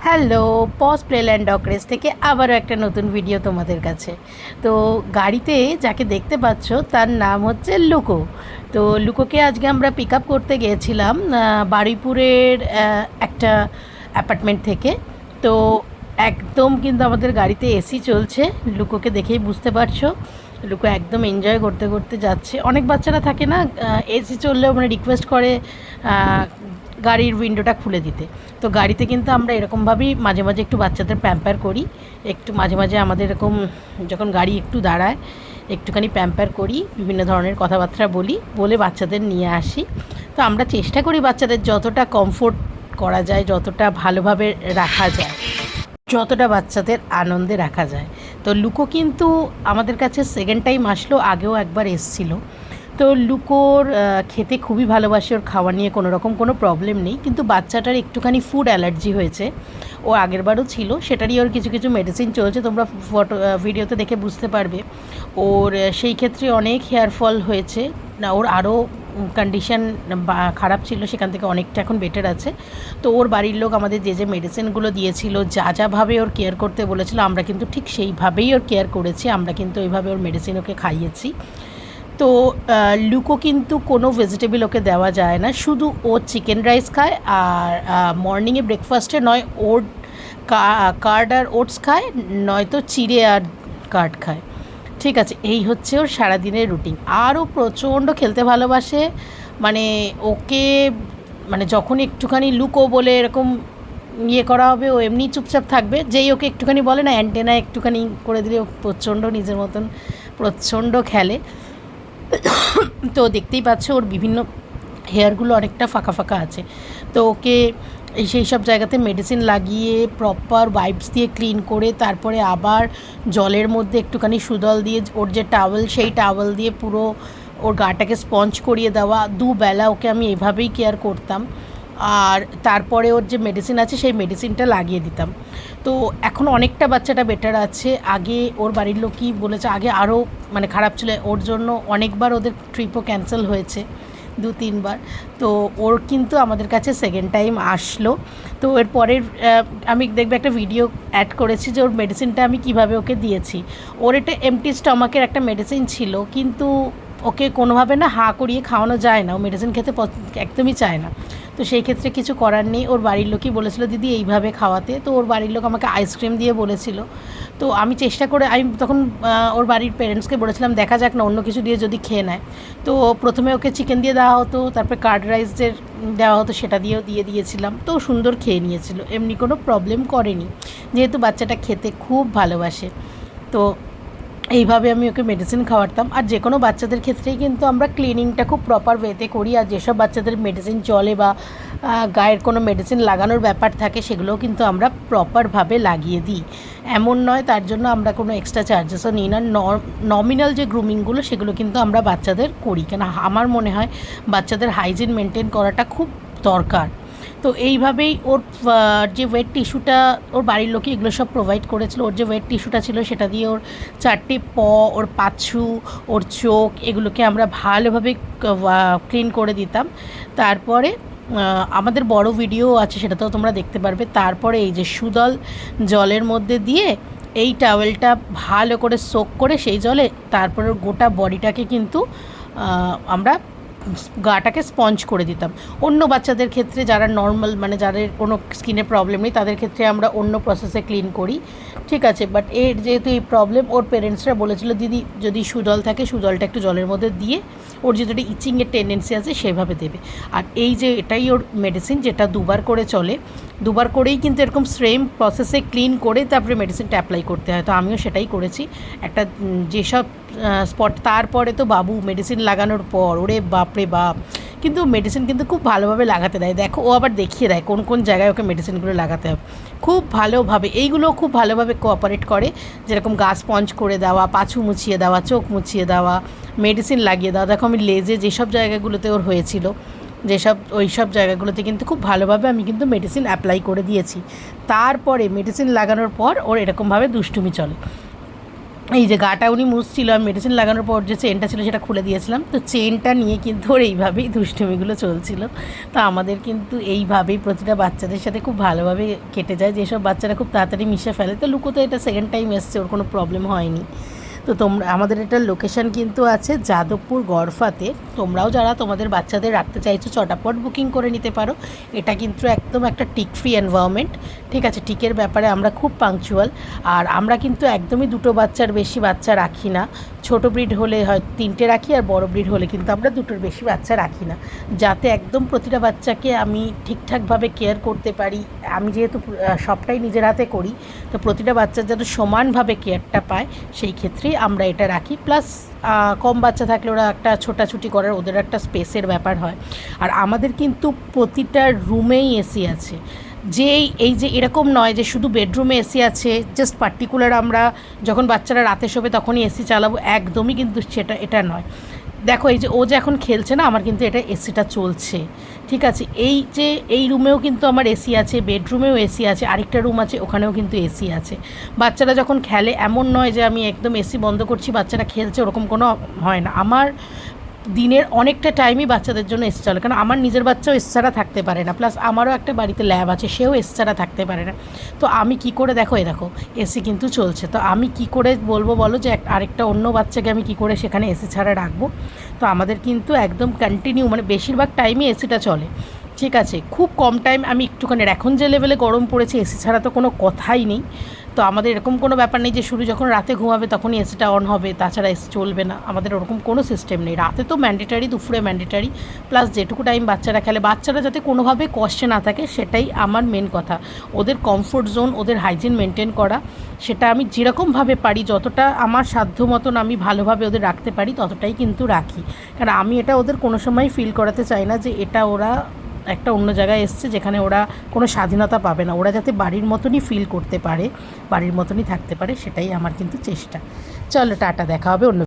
Hello, pause প্লেল্যান্ড dog race থেকে আবারও একটা নতুন ভিডিও তোমাদের কাছে। তো গাড়িতে যাকে দেখতে পাচ্ছ তার নাম হচ্ছে লুকো। তো লুকোকে আজকে আমরা পিক আপ করতে গিয়েছিলাম বারুইপুরের একটা অ্যাপার্টমেন্ট থেকে। তো একদম কিন্তু আমাদের গাড়িতে এসি চলছে, লুকোকে দেখেই বুঝতে পারছো। লুকো একদম এনজয় করতে করতে যাচ্ছে। অনেক বাচ্চারা থাকে না, এসি চললেও মানে রিকোয়েস্ট করে গাড়ির উইন্ডোটা খুলে দিতে। তো গাড়িতে কিন্তু আমরা এরকমভাবেই মাঝে মাঝে একটু বাচ্চাদের প্যাম্পার করি। একটু মাঝে মাঝে আমাদের এরকম যখন গাড়ি একটু দাঁড়ায় একটুখানি প্যাম্পার করি, বিভিন্ন ধরনের কথাবার্তা বলে বাচ্চাদের নিয়ে আসি। তো আমরা চেষ্টা করি বাচ্চাদের যতটা কমফোর্ট করা যায়, যতটা ভালোভাবে রাখা যায়, যতটা বাচ্চাদের আনন্দে রাখা যায়। তো লুকো কিন্তু আমাদের কাছে সেকেন্ড টাইম আসলো, আগেও একবার এসছিল। তো লুকোর খেতে খুবই ভালোবাসে, ওর খাওয়া নিয়ে কোনো প্রবলেম নেই, কিন্তু বাচ্চাটার একটুখানি ফুড অ্যালার্জি হয়েছে। ও আগেরবারও ছিল, সেটারই ওর কিছু কিছু মেডিসিন চলছে, তোমরা ভিডিওতে দেখে বুঝতে পারবে। ওর সেই ক্ষেত্রে অনেক হেয়ার ফল হয়েছে না, ওর আরও কন্ডিশান খারাপ ছিল, সেখান থেকে অনেকটা এখন বেটার আছে। তো ওর বাড়ির লোক আমাদের যে মেডিসিনগুলো দিয়েছিল, যাভাবে ওর কেয়ার করতে বলেছিল, আমরা কিন্তু ঠিক সেইভাবেই ওর কেয়ার করেছি। আমরা কিন্তু ওইভাবে ওর মেডিসিন ওকে খাইয়েছি। তো লুকো কিন্তু কোনো ভেজিটেবল ওকে দেওয়া যায় না, শুধু ও চিকেন রাইস খায়। আর মর্নিংয়ে ব্রেকফাস্টে নয় ওট কার্ড আর ওটস খায়, নয়তো চিড়ে আর কার্ড খায়। ঠিক আছে, এই হচ্ছে ওর সারাদিনের রুটিন। আরও প্রচণ্ড খেলতে ভালোবাসে, মানে ওকে মানে যখন একটুখানি লুকো বলে এরকম করা হবে, ও এমনি চুপচাপ থাকবে। যেই ওকে একটুখানি বলে না, অ্যান্টেনা একটুখানি করে দিলে ও প্রচণ্ড নিজের মতন প্রচণ্ড খেলে। তো দেখতেই পাচ্ছ ওর বিভিন্ন হেয়ারগুলো অনেকটা ফাঁকা ফাঁকা আছে। তো ওকে সেই সব জায়গাতে মেডিসিন লাগিয়ে প্রপার ওয়াইপস দিয়ে ক্লিন করে, তারপরে আবার জলের মধ্যে একটুখানি সুদল দিয়ে ওর যে টাওয়েল, সেই টাওয়েল দিয়ে পুরো ওর গাটাকে স্পঞ্জ করিয়ে দেওয়া। দুবেলা ওকে আমি এভাবেই কেয়ার করতাম। আর তারপরে ওর যে মেডিসিন আছে সেই মেডিসিনটা লাগিয়ে দিতাম। তো এখন অনেকটা বাচ্চাটা বেটার আছে। আগে ওর বাড়ির লোকই বলেছে, আগে আরও মানে খারাপ ছিল, ওর জন্য অনেকবার ওদের ট্রিপও ক্যান্সেল হয়েছে, 2-3 বার। তো ওর কিন্তু আমাদের কাছে সেকেন্ড টাইম আসলো। তো এর পরের আমি দেখবে একটা ভিডিও অ্যাড করেছি যে ওর মেডিসিনটা আমি কিভাবে ওকে দিয়েছি। ওর এটা এমটি স্টমাকের একটা মেডিসিন ছিল, কিন্তু ওকে কোনোভাবে না হাঁ করিয়ে খাওয়ানো যায় না, ও মেডিসিন খেতে একদমই চায় না। তো সেই ক্ষেত্রে কিছু করার নেই, ওর বাড়ির লোকই বলেছিল দিদি এইভাবে খাওয়াতে। তো ওর বাড়ির লোক আমাকে আইসক্রিম দিয়ে বলেছিল। তো আমি চেষ্টা করে, আমি তখন ওর বাড়ির পেরেন্টসকে বলেছিলাম দেখা যাক না অন্য কিছু দিয়ে যদি খেয়ে নেয়। তো প্রথমে ওকে চিকেন দিয়ে দেওয়া হতো, তারপরে কার্ড রাইসের দেওয়া হতো, সেটা দিয়েও দিয়েছিলাম। তো সুন্দর খেয়ে নিয়েছিল, এমনি কোনো প্রবলেম করেনি, যেহেতু বাচ্চাটা খেতে খুব ভালোবাসে। তো এইভাবে আমি ওকে মেডিসিন খাওয়াতাম। আর যে কোনো বাচ্চাদের ক্ষেত্রেই কিন্তু আমরা ক্লিনিংটা খুব প্রপার ওয়েতে করি। আর যেসব বাচ্চাদের মেডিসিন চলে বা গায়ের কোনো মেডিসিন লাগানোর ব্যাপার থাকে, সেগুলোও কিন্তু আমরা প্রপারভাবে লাগিয়ে দিই। এমন নয় তার জন্য আমরা কোনো এক্সট্রা চার্জেসও নিই না। নমিনাল যে গ্রুমিংগুলো সেগুলো কিন্তু আমরা বাচ্চাদের করি, কেন আমার মনে হয় বাচ্চাদের হাইজিন মেনটেন করাটা খুব দরকার। তো এইভাবেই ওর যে ওয়েট টিস্যুটা ওর বাড়ির লোকে এগুলো সব প্রোভাইড করেছিল। ওর যে ওয়েট টিস্যুটা ছিল সেটা দিয়ে ওর 4টে ওর পাছু, ওর চোখ, এগুলোকে আমরা ভালোভাবে ক্লিন করে দিতাম। তারপরে আমাদের বড় ভিডিও আছে, সেটাতেও তোমরা দেখতে পারবে। তারপরে এই যে সুদল জলের মধ্যে দিয়ে এই টাওয়েলটা ভালো করে সোক করে সেই জলে, তারপরে গোটা বডিটাকে কিন্তু আমরা গাটাকে স্পঞ্জ করে দিতাম। অন্য বাচ্চাদের ক্ষেত্রে যারা নর্মাল, মানে যাদের কোনো স্কিনে প্রবলেম নেই, তাদের ক্ষেত্রে আমরা অন্য প্রসেসে ক্লিন করি, ঠিক আছে। বাট এর যেহেতু এই প্রবলেম, ওর পেরেন্টসরা বলেছিল দিদি যদি সুদল থাকে সুদলটা একটু জলের মধ্যে দিয়ে ওর যেটা ইচিংয়ের টেন্ডেন্সি আছে সেভাবে দেবে। আর এই যে এটাই ওর মেডিসিন, যেটা 2বার করে চলে, 2বার করেই কিন্তু এরকম সেম প্রসেসে ক্লিন করে তারপরে মেডিসিনটা অ্যাপ্লাই করতে হয়। তো আমিও সেটাই করেছি। একটা যেসব স্পট, তারপরে তো বাবু মেডিসিন লাগানোর পর ওরে বাপরে বাপ, কিন্তু মেডিসিন কিন্তু খুব ভালোভাবে লাগাতে দেয়। দেখো ও আবার দেখিয়ে দেয় কোন কোন জায়গায় ওকে মেডিসিনগুলো লাগাতে হবে, খুব ভালোভাবে। এইগুলো খুব ভালোভাবে কোঅপারেট করে, যেরকম গা স্পঞ্জ করে দেওয়া, পাছু মুছিয়ে দেওয়া, চোখ মুছিয়ে দেওয়া, মেডিসিন লাগিয়ে দেওয়া। দেখো আমি লেজে যেসব জায়গাগুলোতে ওর হয়েছিল, ওই সব জায়গাগুলোতে কিন্তু খুব ভালোভাবে আমি কিন্তু মেডিসিন অ্যাপ্লাই করে দিয়েছি। তারপরে মেডিসিন লাগানোর পর ওর এরকমভাবে দুষ্টুমি চলে। এই যে গাটা উনি মুছছিল, আমি মেডিসিন লাগানোর পর যে চেনটা ছিল সেটা খুলে দিয়েছিলাম, তো চেনটা নিয়ে কিন্তু ওর এইভাবেই দুষ্টুমিগুলো চলছিল। তো আমাদের কিন্তু এইভাবেই প্রতিটা বাচ্চাদের সাথে খুব ভালোভাবে কেটে যায়, যেসব বাচ্চারা খুব তাড়াতাড়ি মিশে ফেলে। তো লুকো তো এটা সেকেন্ড টাইম এসছে, ওর কোনো প্রবলেম হয়নি। তো তোমরা, আমাদের এটার লোকেশান কিন্তু আছে যাদবপুর গড়ফাতে। তোমরাও যারা তোমাদের বাচ্চাদের রাখতে চাইছো চটাপট বুকিং করে নিতে পারো। এটা কিন্তু একদম একটা টিক ফ্রি এনভায়রনমেন্ট, ঠিক আছে। টিকের ব্যাপারে আমরা খুব পাংচুয়াল। আর আমরা কিন্তু একদমই দুটো বাচ্চার বেশি বাচ্চা রাখি না। ছোটো ব্রিড হলে হয় 3টে রাখি, আর বড় ব্রিড হলে কিন্তু আমরা 2টোর বেশি বাচ্চা রাখি না, যাতে একদম প্রতিটা বাচ্চাকে আমি ঠিকঠাকভাবে কেয়ার করতে পারি। আমি যেহেতু সবটাই নিজের হাতে করি, তো প্রতিটা বাচ্চার যেন সমানভাবে কেয়ারটা পায়, সেই ক্ষেত্রেই আমরা এটা রাখি। প্লাস কম বাচ্চা থাকলে ওরা একটা ছোটাছুটি করার, ওদের একটা স্পেসের ব্যাপার হয়। আর আমাদের কিন্তু প্রতিটা রুমেই এসি আছে। এই যে এরকম নয় যে শুধু বেডরুমে এসি আছে, জাস্ট পার্টিকুলার আমরা যখন বাচ্চারা রাতে শোবে তখনই এসি চালাবো, একদমই কিন্তু এটা নয়। দেখো এই যে ও যে এখন খেলছে না, আমার কিন্তু এটা এসিটা চলছে, ঠিক আছে। এই যে এই রুমেও কিন্তু আমার এসি আছে, বেডরুমেও এসি আছে, আরেকটা রুম আছে ওখানেও কিন্তু এসি আছে। বাচ্চারা যখন খেলে এমন নয় যে আমি একদম এসি বন্ধ করছি বাচ্চারা খেলছে, ওরকম কোনো হয় না। আমার দিনের অনেকটা টাইমই বাচ্চাদের জন্য এসি চলে, কারণ আমার নিজের বাচ্চাও এসি ছাড়া থাকতে পারে না। প্লাস আমারও একটা বাড়িতে ল্যাব আছে, সেও এসি ছাড়া থাকতে পারে না। তো আমি কি করে, দেখো এসি কিন্তু চলছে, তো আমি কি করে বলবো বলো যে আরেকটা অন্য বাচ্চাকে আমি কি করে সেখানে এসি ছাড়া রাখবো। তো আমাদের কিন্তু একদম কন্টিনিউ, মানে বেশিরভাগ টাইমই এসিটা চলে, ঠিক আছে। খুব কম টাইম আমি একটুখানি, এখন যে লেভেলে গরম পড়েছে এসি ছাড়া তো কোনো কথাই নেই। তো আমাদের এরকম কোনো ব্যাপার নেই যে শুধু যখন রাতে ঘুমাবে তখনই এসিটা অন হবে, তাছাড়া এসি চলবে না। আমাদের ওরকম কোনো সিস্টেম নেই। রাতে তো ম্যান্ডেটারি, দুপুরে ম্যান্ডেটারি, প্লাস যেটুকু টাইম বাচ্চারা খেলে, বাচ্চারা যাতে কোনোভাবে কষ্টে না থাকে সেটাই আমার মেন কথা। ওদের কমফোর্ট জোন, ওদের হাইজিন মেনটেন করা, সেটা আমি যেরকমভাবে পারি, যতটা আমার সাধ্য মতন আমি ভালোভাবে ওদের রাখতে পারি ততটাই কিন্তু রাখি। কারণ আমি এটা ওদের কোনো সময় ফিল করাতে চাই না যে এটা ওরা একটা অন্য জায়গায় এসছে যেখানে ওরা কোনো স্বাধীনতা পাবে না। ওরা যাতে বাড়ির মতনই ফিল করতে পারে, বাড়ির মতনই থাকতে পারে, সেটাই আমার কিন্তু চেষ্টা। চলো টাটা, দেখা হবে অন্য